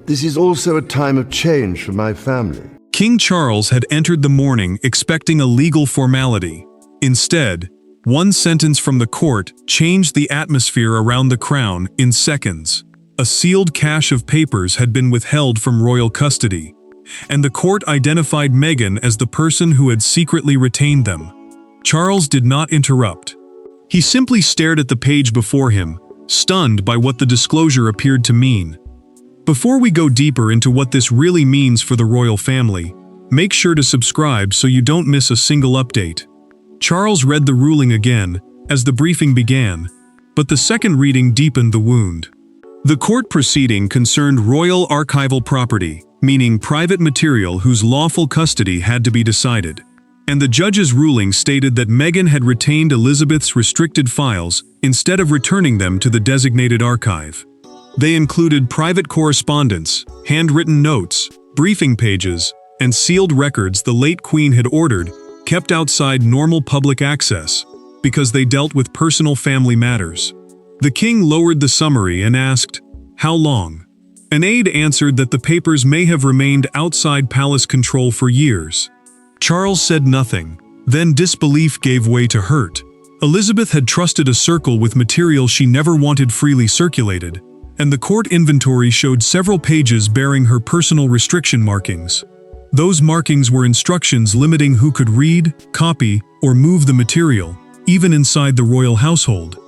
This is also a time of change for my family. King Charles had entered the morning expecting a legal formality. Instead, one sentence from the court changed the atmosphere around the crown in seconds. A sealed cache of papers had been withheld from royal custody, and the court identified Meghan as the person who had secretly retained them. Charles did not interrupt. He simply stared at the page before him, stunned by what the disclosure appeared to mean. Before we go deeper into what this really means for the royal family, make sure to subscribe so you don't miss a single update. Charles read the ruling again as the briefing began, but the second reading deepened the wound. The court proceeding concerned royal archival property, meaning private material whose lawful custody had to be decided. And the judge's ruling stated that Meghan had retained Elizabeth's restricted files instead of returning them to the designated archive. They included private correspondence, handwritten notes, briefing pages, and sealed records the late Queen had ordered, kept outside normal public access, because they dealt with personal family matters. The king lowered the summary and asked, "How long?" An aide answered that the papers may have remained outside palace control for years. Charles said nothing. Then disbelief gave way to hurt. Elizabeth had trusted a circle with material she never wanted freely circulated, and the court inventory showed several pages bearing her personal restriction markings. Those markings were instructions limiting who could read, copy, or move the material, even inside the royal household.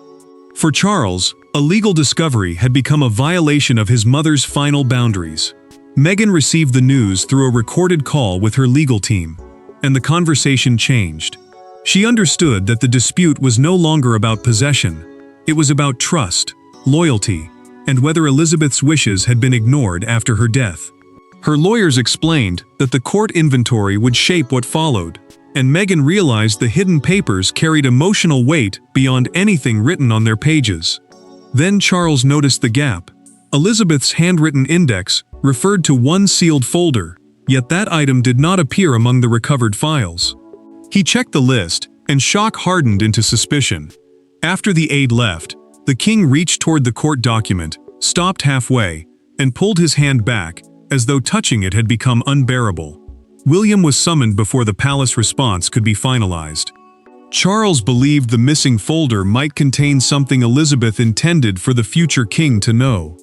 For Charles, a legal discovery had become a violation of his mother's final boundaries. Meghan received the news through a recorded call with her legal team, and the conversation changed. She understood that the dispute was no longer about possession. It was about trust, loyalty, and whether Elizabeth's wishes had been ignored after her death. Her lawyers explained that the court inventory would shape what followed, and Meghan realized the hidden papers carried emotional weight beyond anything written on their pages. Then Charles noticed the gap. Elizabeth's handwritten index referred to one sealed folder, yet that item did not appear among the recovered files. He checked the list, and shock hardened into suspicion. After the aide left, the king reached toward the court document, stopped halfway, and pulled his hand back, as though touching it had become unbearable. William was summoned before the palace response could be finalized. Charles believed the missing folder might contain something Elizabeth intended for the future king to know.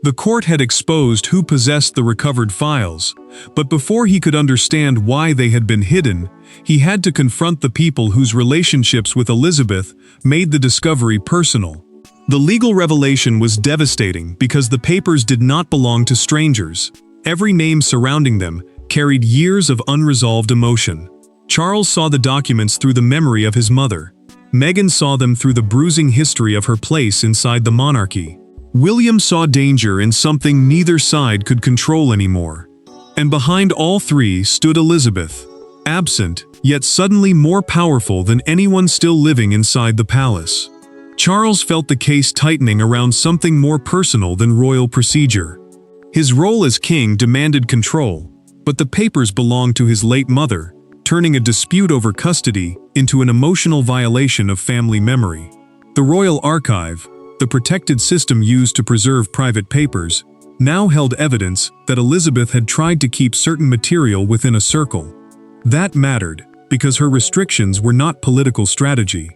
The court had exposed who possessed the recovered files, but before he could understand why they had been hidden, he had to confront the people whose relationships with Elizabeth made the discovery personal. The legal revelation was devastating because the papers did not belong to strangers. Every name surrounding them carried years of unresolved emotion. Charles saw the documents through the memory of his mother. Meghan saw them through the bruising history of her place inside the monarchy. William saw danger in something neither side could control anymore. And behind all three stood Elizabeth, absent, yet suddenly more powerful than anyone still living inside the palace. Charles felt the case tightening around something more personal than royal procedure. His role as king demanded control, but the papers belonged to his late mother, turning a dispute over custody into an emotional violation of family memory. The royal archive, the protected system used to preserve private papers, now held evidence that Elizabeth had tried to keep certain material within a circle. That mattered, because her restrictions were not political strategy.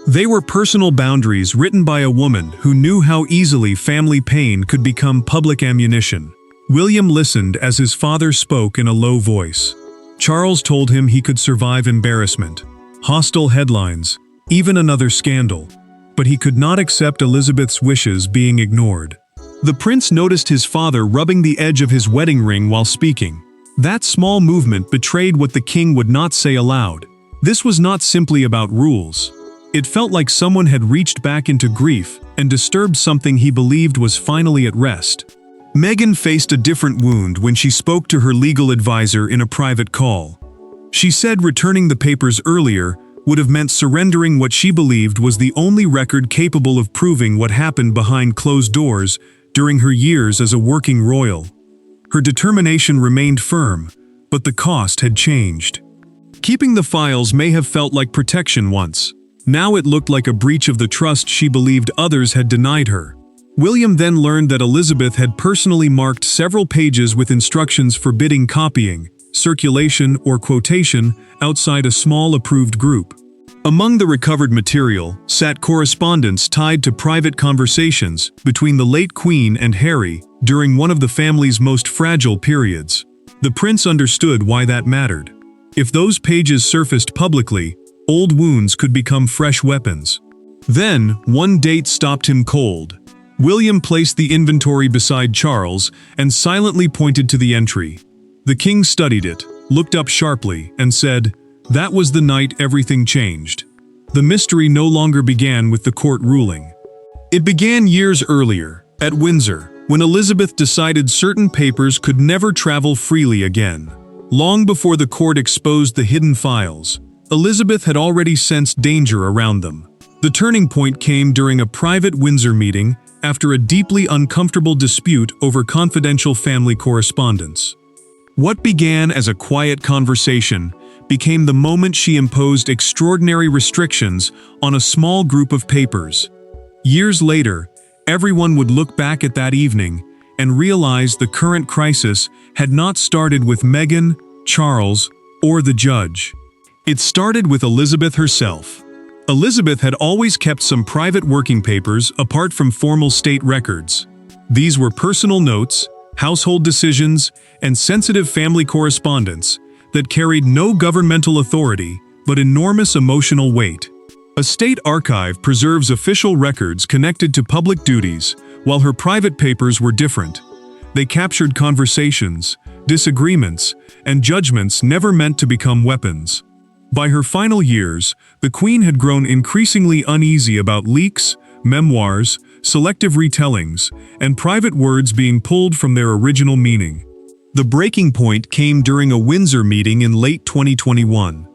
They were personal boundaries written by a woman who knew how easily family pain could become public ammunition. William listened as his father spoke in a low voice. Charles told him he could survive embarrassment, hostile headlines, even another scandal, but he could not accept Elizabeth's wishes being ignored. The prince noticed his father rubbing the edge of his wedding ring while speaking. That small movement betrayed what the king would not say aloud. This was not simply about rules. It felt like someone had reached back into grief and disturbed something he believed was finally at rest. Meghan faced a different wound when she spoke to her legal advisor in a private call. She said returning the papers earlier would have meant surrendering what she believed was the only record capable of proving what happened behind closed doors during her years as a working royal. Her determination remained firm, but the cost had changed. Keeping the files may have felt like protection once. Now it looked like a breach of the trust she believed others had denied her. William then learned that Elizabeth had personally marked several pages with instructions forbidding copying, circulation, or quotation outside a small approved group. Among the recovered material sat correspondence tied to private conversations between the late Queen and Harry during one of the family's most fragile periods. The prince understood why that mattered. If those pages surfaced publicly, old wounds could become fresh weapons. Then, one date stopped him cold. William placed the inventory beside Charles and silently pointed to the entry. The king studied it, looked up sharply, and said, "That was the night everything changed." The mystery no longer began with the court ruling. It began years earlier, at Windsor, when Elizabeth decided certain papers could never travel freely again. Long before the court exposed the hidden files, Elizabeth had already sensed danger around them. The turning point came during a private Windsor meeting after a deeply uncomfortable dispute over confidential family correspondence. What began as a quiet conversation became the moment she imposed extraordinary restrictions on a small group of papers. Years later, everyone would look back at that evening and realize the current crisis had not started with Meghan, Charles, or the judge. It started with Elizabeth herself. Elizabeth had always kept some private working papers apart from formal state records. These were personal notes, household decisions, and sensitive family correspondence that carried no governmental authority but enormous emotional weight. A state archive preserves official records connected to public duties, while her private papers were different. They captured conversations, disagreements, and judgments never meant to become weapons. By her final years, the Queen had grown increasingly uneasy about leaks, memoirs, selective retellings, and private words being pulled from their original meaning. The breaking point came during a Windsor meeting in late 2021.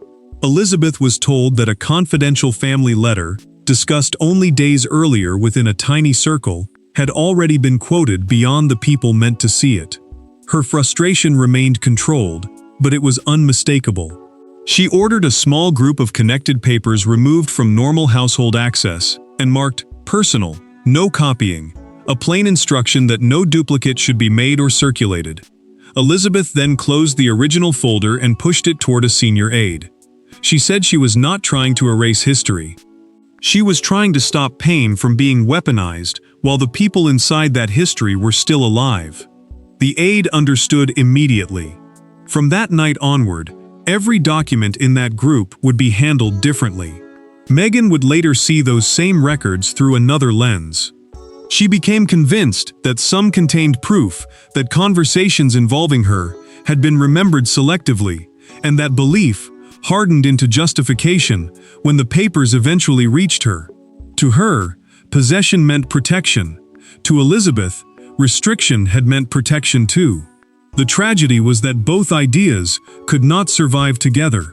Elizabeth was told that a confidential family letter, discussed only days earlier within a tiny circle, had already been quoted beyond the people meant to see it. Her frustration remained controlled, but it was unmistakable. She ordered a small group of connected papers removed from normal household access and marked personal, no copying, a plain instruction that no duplicate should be made or circulated. Elizabeth then closed the original folder and pushed it toward a senior aide. She said she was not trying to erase history. She was trying to stop pain from being weaponized while the people inside that history were still alive. The aide understood immediately. From that night onward, every document in that group would be handled differently. Meghan would later see those same records through another lens. She became convinced that some contained proof that conversations involving her had been remembered selectively, and that belief hardened into justification when the papers eventually reached her. To her, possession meant protection. To Elizabeth, restriction had meant protection too. The tragedy was that both ideas could not survive together.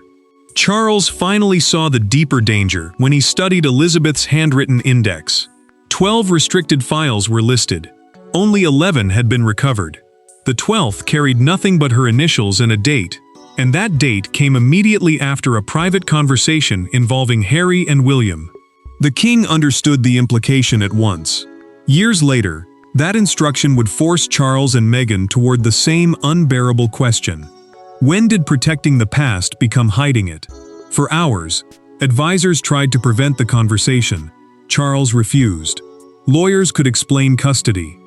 Charles finally saw the deeper danger when he studied Elizabeth's handwritten index. 12 restricted files were listed. Only 11 had been recovered. The 12th carried nothing but her initials and a date, and that date came immediately after a private conversation involving Harry and William. The king understood the implication at once. Years later, that instruction would force Charles and Meghan toward the same unbearable question. When did protecting the past become hiding it? For hours, advisors tried to prevent the conversation. Charles refused. Lawyers could explain custody.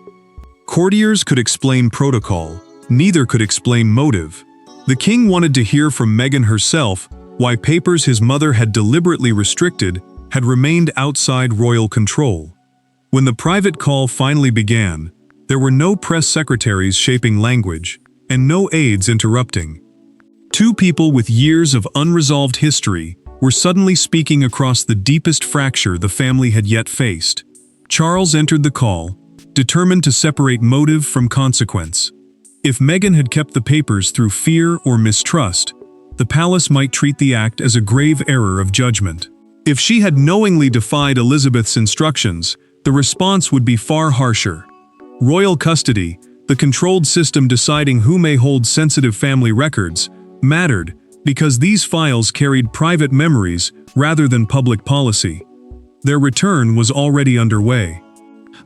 Courtiers could explain protocol. Neither could explain motive. The king wanted to hear from Meghan herself why papers his mother had deliberately restricted had remained outside royal control. When the private call finally began, there were no press secretaries shaping language, and no aides interrupting. Two people with years of unresolved history were suddenly speaking across the deepest fracture the family had yet faced. Charles entered the call, determined to separate motive from consequence. If Meghan had kept the papers through fear or mistrust, the palace might treat the act as a grave error of judgment. If she had knowingly defied Elizabeth's instructions, the response would be far harsher. Royal custody, the controlled system deciding who may hold sensitive family records, mattered because these files carried private memories rather than public policy. Their return was already underway.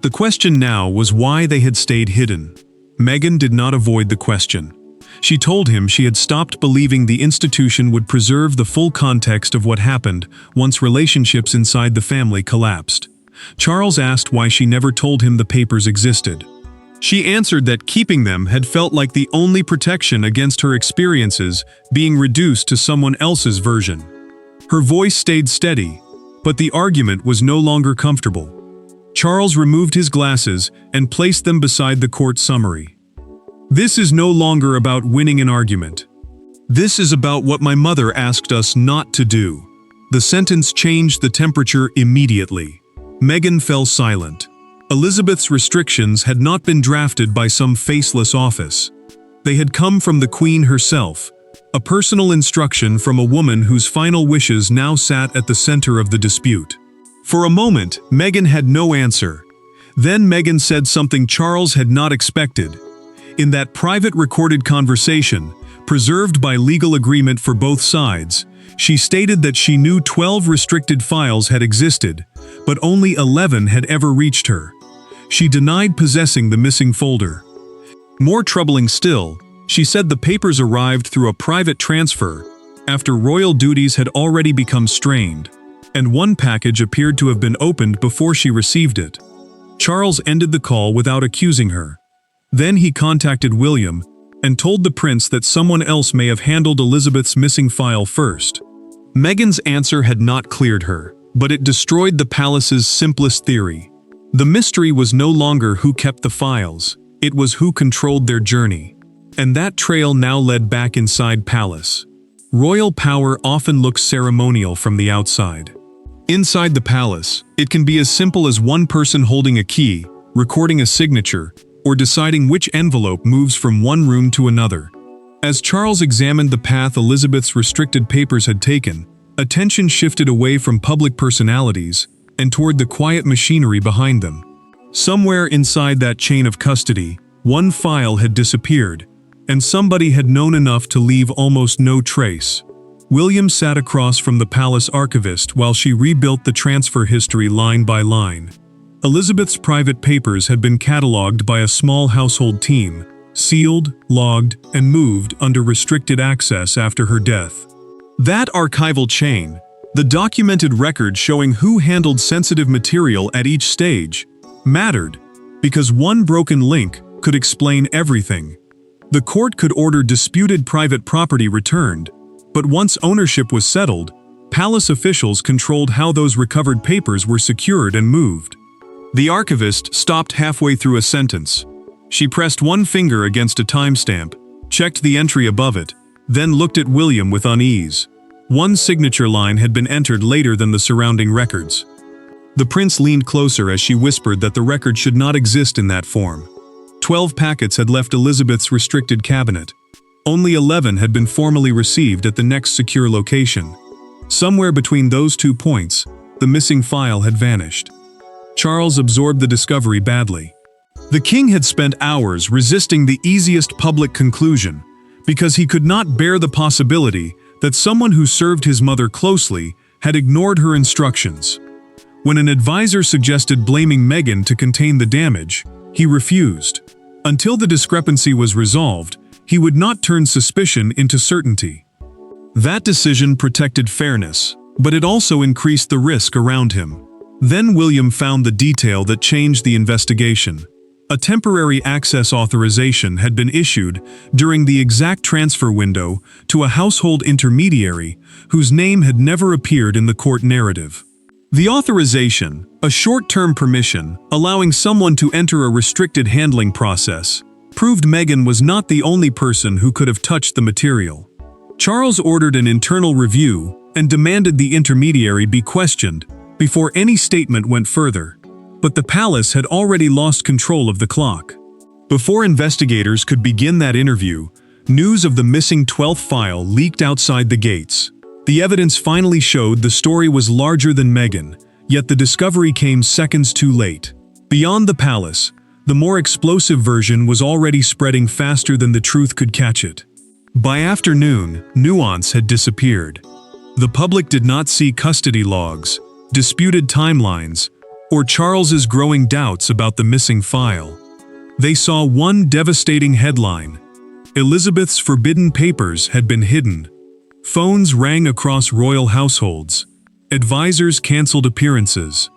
The question now was why they had stayed hidden. Meghan did not avoid the question. She told him she had stopped believing the institution would preserve the full context of what happened once relationships inside the family collapsed. Charles asked why she never told him the papers existed. She answered that keeping them had felt like the only protection against her experiences being reduced to someone else's version. Her voice stayed steady, but the argument was no longer comfortable. Charles removed his glasses and placed them beside the court summary. This is no longer about winning an argument. This is about what my mother asked us not to do. The sentence changed the temperature immediately. Meghan fell silent. Elizabeth's restrictions had not been drafted by some faceless office. They had come from the Queen herself, a personal instruction from a woman whose final wishes now sat at the center of the dispute. For a moment, Meghan had no answer. Then Meghan said something Charles had not expected. In that private recorded conversation, preserved by legal agreement for both sides, she stated that she knew 12 restricted files had existed, but only 11 had ever reached her. She denied possessing the missing folder. More troubling still, she said the papers arrived through a private transfer after royal duties had already become strained, and one package appeared to have been opened before she received it. Charles ended the call without accusing her. Then he contacted William and told the prince that someone else may have handled Elizabeth's missing file first. Meghan's answer had not cleared her, but it destroyed the palace's simplest theory. The mystery was no longer who kept the files, it was who controlled their journey. And that trail now led back inside palace. Royal power often looks ceremonial from the outside. Inside the palace, it can be as simple as one person holding a key, recording a signature, or deciding which envelope moves from one room to another. As Charles examined the path Elizabeth's restricted papers had taken, attention shifted away from public personalities and toward the quiet machinery behind them. Somewhere inside that chain of custody, one file had disappeared, and somebody had known enough to leave almost no trace. William sat across from the palace archivist while she rebuilt the transfer history line by line. Elizabeth's private papers had been catalogued by a small household team, sealed, logged, and moved under restricted access after her death. That archival chain, the documented record showing who handled sensitive material at each stage, mattered, because one broken link could explain everything. The court could order disputed private property returned, but once ownership was settled, palace officials controlled how those recovered papers were secured and moved. The archivist stopped halfway through a sentence. She pressed one finger against a timestamp, checked the entry above it, then looked at William with unease. One signature line had been entered later than the surrounding records. The prince leaned closer as she whispered that the record should not exist in that form. 12 packets had left Elizabeth's restricted cabinet. Only 11 had been formally received at the next secure location. Somewhere between those 2 points, the missing file had vanished. Charles absorbed the discovery badly. The king had spent hours resisting the easiest public conclusion because he could not bear the possibility that someone who served his mother closely had ignored her instructions. When an advisor suggested blaming Meghan to contain the damage, he refused. Until the discrepancy was resolved, he would not turn suspicion into certainty. That decision protected fairness, but it also increased the risk around him. Then William found the detail that changed the investigation. A temporary access authorization had been issued during the exact transfer window to a household intermediary whose name had never appeared in the court narrative. The authorization, a short-term permission allowing someone to enter a restricted handling process, proved Meghan was not the only person who could have touched the material. Charles ordered an internal review and demanded the intermediary be questioned before any statement went further. But the palace had already lost control of the clock. Before investigators could begin that interview, news of the missing 12th file leaked outside the gates. The evidence finally showed the story was larger than Meghan, yet the discovery came seconds too late. Beyond the palace, the more explosive version was already spreading faster than the truth could catch it. By afternoon, nuance had disappeared. The public did not see custody logs, disputed timelines, or Charles's growing doubts about the missing file. They saw one devastating headline: Elizabeth's forbidden papers had been hidden. Phones rang across royal households. Advisors canceled appearances.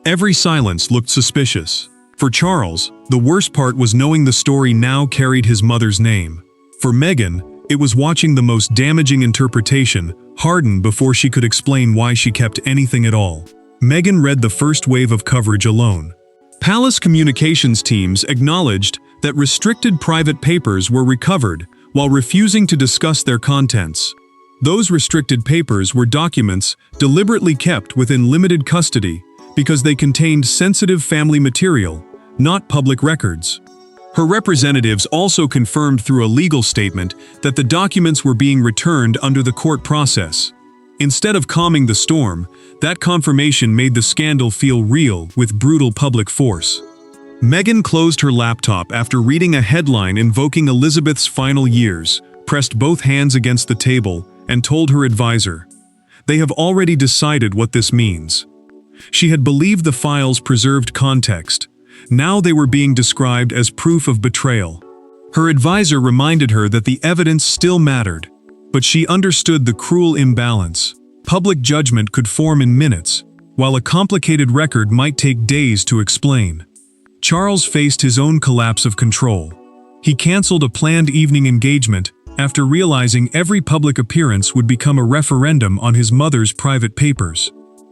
Every silence looked suspicious. For Charles, the worst part was knowing the story now carried his mother's name. For Meghan, it was watching the most damaging interpretation harden before she could explain why she kept anything at all. Meghan read the first wave of coverage alone. Palace communications teams acknowledged that restricted private papers were recovered while refusing to discuss their contents. Those restricted papers were documents deliberately kept within limited custody because they contained sensitive family material, not public records. Her representatives also confirmed through a legal statement that the documents were being returned under the court process. Instead of calming the storm, that confirmation made the scandal feel real with brutal public force. Meghan closed her laptop after reading a headline invoking Elizabeth's final years, pressed both hands against the table, and told her advisor, "They have already decided what this means." She had believed the files preserved context. Now they were being described as proof of betrayal. Her advisor reminded her that the evidence still mattered, but she understood the cruel imbalance. Public judgment could form in minutes, while a complicated record might take days to explain. Charles faced his own collapse of control. He canceled a planned evening engagement after realizing every public appearance would become a referendum on his mother's private papers.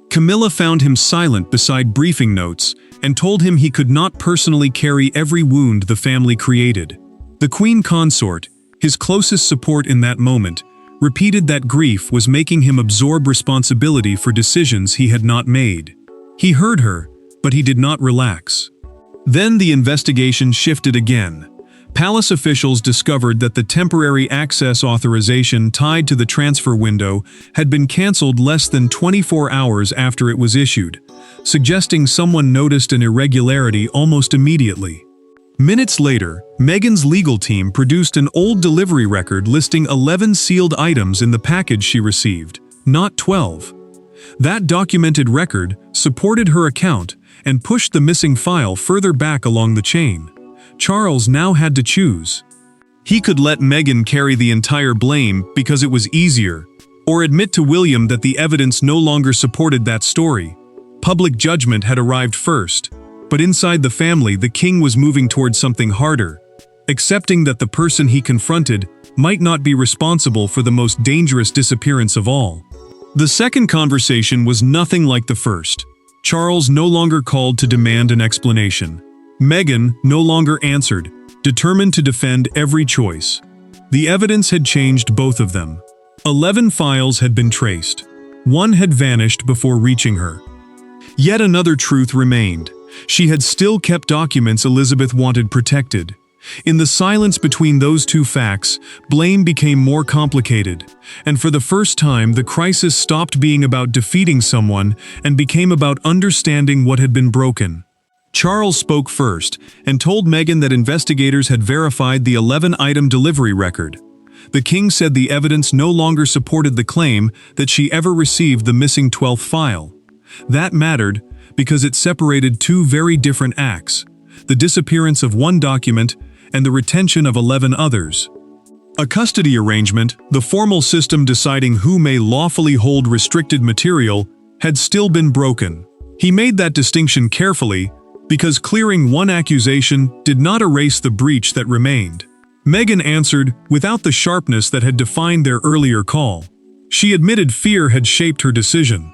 Camilla found him silent beside briefing notes and told him he could not personally carry every wound the family created. The Queen Consort, his closest support in that moment, repeated that grief was making him absorb responsibility for decisions he had not made. He heard her, but he did not relax. Then the investigation shifted again. Palace officials discovered that the temporary access authorization tied to the transfer window had been cancelled less than 24 hours after it was issued, suggesting someone noticed an irregularity almost immediately. Minutes later, Meghan's legal team produced an old delivery record listing 11 sealed items in the package she received, not 12. That documented record supported her account and pushed the missing file further back along the chain. Charles now had to choose. He could let Meghan carry the entire blame because it was easier, or admit to William that the evidence no longer supported that story. Public judgment had arrived first, but inside the family the king was moving towards something harder, accepting that the person he confronted might not be responsible for the most dangerous disappearance of all. The second conversation was nothing like the first. Charles no longer called to demand an explanation. Meghan no longer answered, determined to defend every choice. The evidence had changed both of them. 11 files had been traced. One had vanished before reaching her. Yet another truth remained. She had still kept documents Elizabeth wanted protected. In the silence between those two facts, blame became more complicated, and for the first time the crisis stopped being about defeating someone and became about understanding what had been broken. Charles spoke first and told Meghan that investigators had verified the 11-item delivery record. The king said the evidence no longer supported the claim that she ever received the missing 12th file. That mattered because it separated two very different acts: the disappearance of one document and the retention of 11 others. A custody arrangement, the formal system deciding who may lawfully hold restricted material, had still been broken. He made that distinction carefully because clearing one accusation did not erase the breach that remained. Meghan answered without the sharpness that had defined their earlier call. She admitted fear had shaped her decision.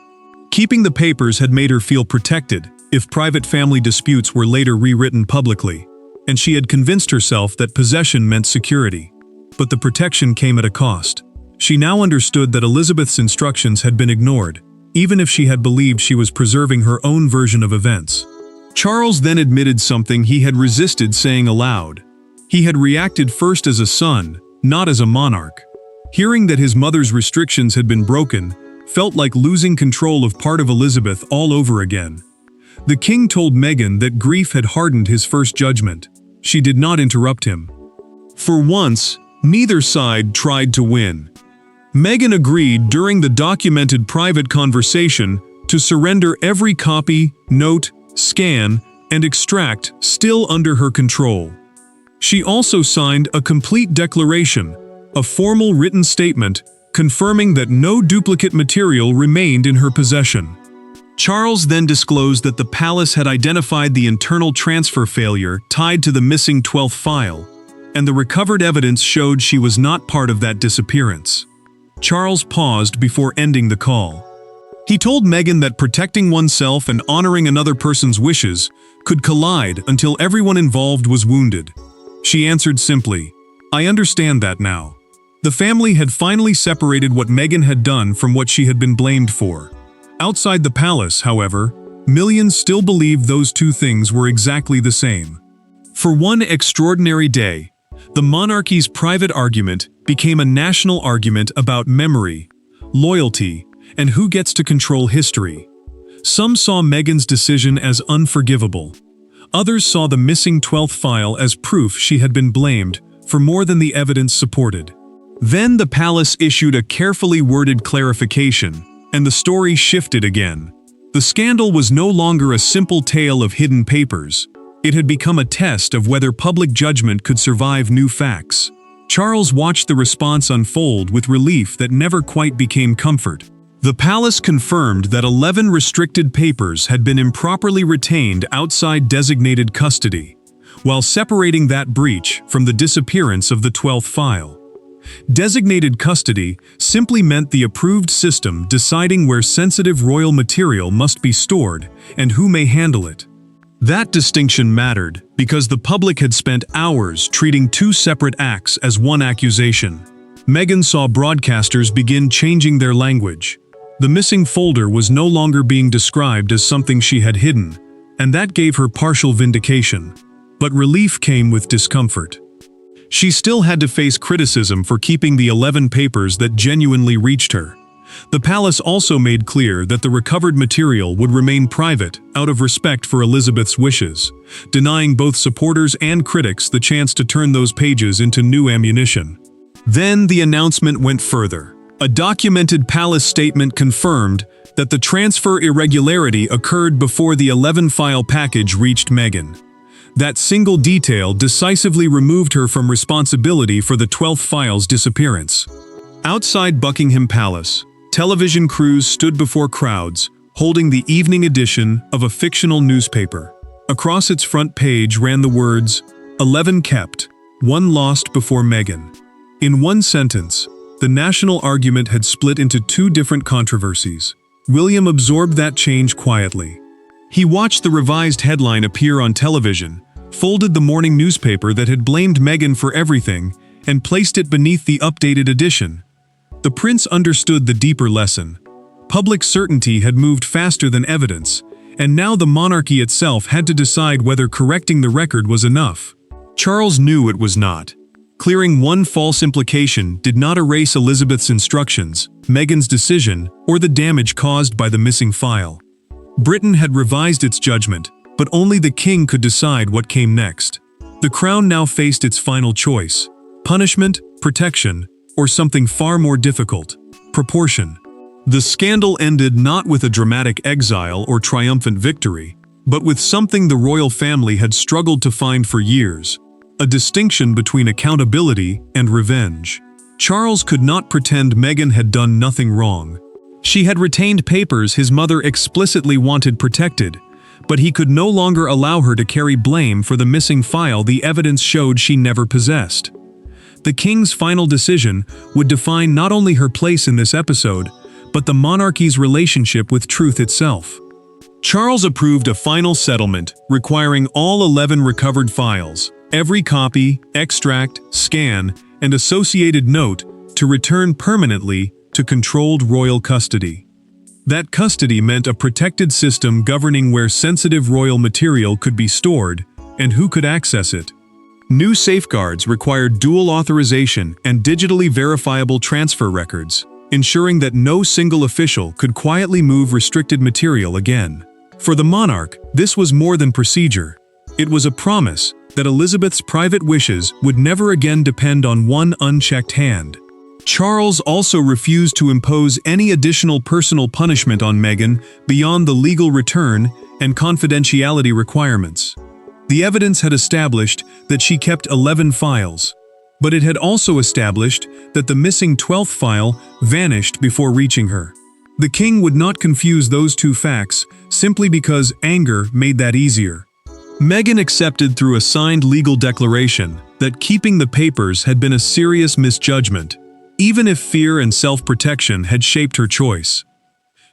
Keeping the papers had made her feel protected if private family disputes were later rewritten publicly, and she had convinced herself that possession meant security. But the protection came at a cost. She now understood that Elizabeth's instructions had been ignored, even if she had believed she was preserving her own version of events. Charles then admitted something he had resisted saying aloud. He had reacted first as a son, not as a monarch. Hearing that his mother's restrictions had been broken felt like losing control of part of Elizabeth all over again. The king told Meghan that grief had hardened his first judgment. She did not interrupt him. For once, neither side tried to win. Meghan agreed during the documented private conversation to surrender every copy, note, scan, and extract still under her control. She also signed a complete declaration, a formal written statement confirming that no duplicate material remained in her possession. Charles then disclosed that the palace had identified the internal transfer failure tied to the missing 12th file, and the recovered evidence showed she was not part of that disappearance. Charles paused before ending the call. He told Meghan that protecting oneself and honoring another person's wishes could collide until everyone involved was wounded. She answered simply, "I understand that now." The family had finally separated what Meghan had done from what she had been blamed for. Outside the palace, however, millions still believed those two things were exactly the same. For one extraordinary day, the monarchy's private argument became a national argument about memory, loyalty, and who gets to control history. Some saw Meghan's decision as unforgivable. Others saw the missing 12th file as proof she had been blamed for more than the evidence supported. Then the palace issued a carefully worded clarification, and the story shifted again. The scandal was no longer a simple tale of hidden papers. It had become a test of whether public judgment could survive new facts. Charles watched the response unfold with relief that never quite became comfort. The palace confirmed that 11 restricted papers had been improperly retained outside designated custody, while separating that breach from the disappearance of the 12th file. Designated custody simply meant the approved system deciding where sensitive royal material must be stored and who may handle it. That distinction mattered because the public had spent hours treating two separate acts as one accusation. Meghan saw broadcasters begin changing their language. The missing folder was no longer being described as something she had hidden, and that gave her partial vindication. But relief came with discomfort. She still had to face criticism for keeping the 11 papers that genuinely reached her. The palace also made clear that the recovered material would remain private out of respect for Elizabeth's wishes, denying both supporters and critics the chance to turn those pages into new ammunition. Then the announcement went further. A documented palace statement confirmed that the transfer irregularity occurred before the 11-file package reached Meghan. That single detail decisively removed her from responsibility for the 12th file's disappearance. Outside Buckingham Palace, television crews stood before crowds, holding the evening edition of a fictional newspaper. Across its front page ran the words, "11 kept, 1 lost before Meghan." In one sentence, the national argument had split into two different controversies. William absorbed that change quietly. He watched the revised headline appear on television, folded the morning newspaper that had blamed Meghan for everything, and placed it beneath the updated edition. The prince understood the deeper lesson. Public certainty had moved faster than evidence, and now the monarchy itself had to decide whether correcting the record was enough. Charles knew it was not. Clearing one false implication did not erase Elizabeth's instructions, Meghan's decision, or the damage caused by the missing file. Britain had revised its judgment, but only the king could decide what came next. The crown now faced its final choice: punishment, protection, or something far more difficult: proportion. The scandal ended not with a dramatic exile or triumphant victory, but with something the royal family had struggled to find for years: a distinction between accountability and revenge. Charles could not pretend Meghan had done nothing wrong. She had retained papers his mother explicitly wanted protected, but he could no longer allow her to carry blame for the missing file the evidence showed she never possessed. The king's final decision would define not only her place in this episode, but the monarchy's relationship with truth itself. Charles approved a final settlement requiring all 11 recovered files, every copy, extract, scan, and associated note to return permanently to controlled royal custody. That custody meant a protected system governing where sensitive royal material could be stored and who could access it. New safeguards required dual authorization and digitally verifiable transfer records, ensuring that no single official could quietly move restricted material again. For the monarch, this was more than procedure. It was a promise that Elizabeth's private wishes would never again depend on one unchecked hand. Charles also refused to impose any additional personal punishment on Meghan beyond the legal return and confidentiality requirements. The evidence had established that she kept 11 files, but it had also established that the missing 12th file vanished before reaching her. The king would not confuse those two facts simply because anger made that easier. Meghan accepted through a signed legal declaration that keeping the papers had been a serious misjudgment, even if fear and self-protection had shaped her choice.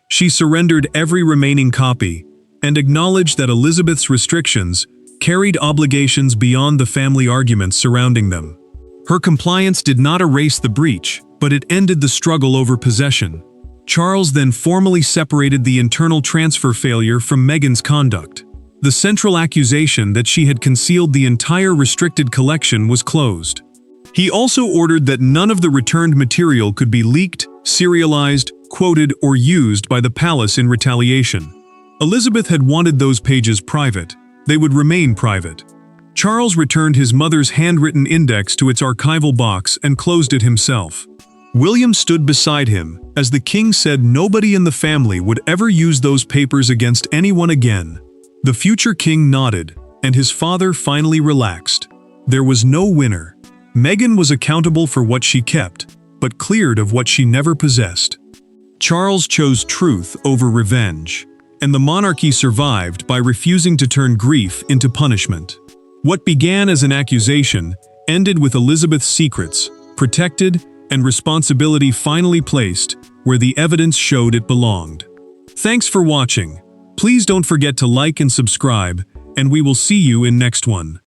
She surrendered every remaining copy and acknowledged that Elizabeth's restrictions carried obligations beyond the family arguments surrounding them. Her compliance did not erase the breach, but it ended the struggle over possession. Charles then formally separated the internal transfer failure from Meghan's conduct. The central accusation that she had concealed the entire restricted collection was closed. He also ordered that none of the returned material could be leaked, serialized, quoted, or used by the palace in retaliation. Elizabeth had wanted those pages private. They would remain private. Charles returned his mother's handwritten index to its archival box and closed it himself. William stood beside him as the king said nobody in the family would ever use those papers against anyone again. The future king nodded, and his father finally relaxed. There was no winner. Meghan was accountable for what she kept, but cleared of what she never possessed. Charles chose truth over revenge, and the monarchy survived by refusing to turn grief into punishment. What began as an accusation ended with Elizabeth's secrets, protected, and responsibility finally placed where the evidence showed it belonged. Thanks for watching. Please don't forget to like and subscribe, and we will see you in next one.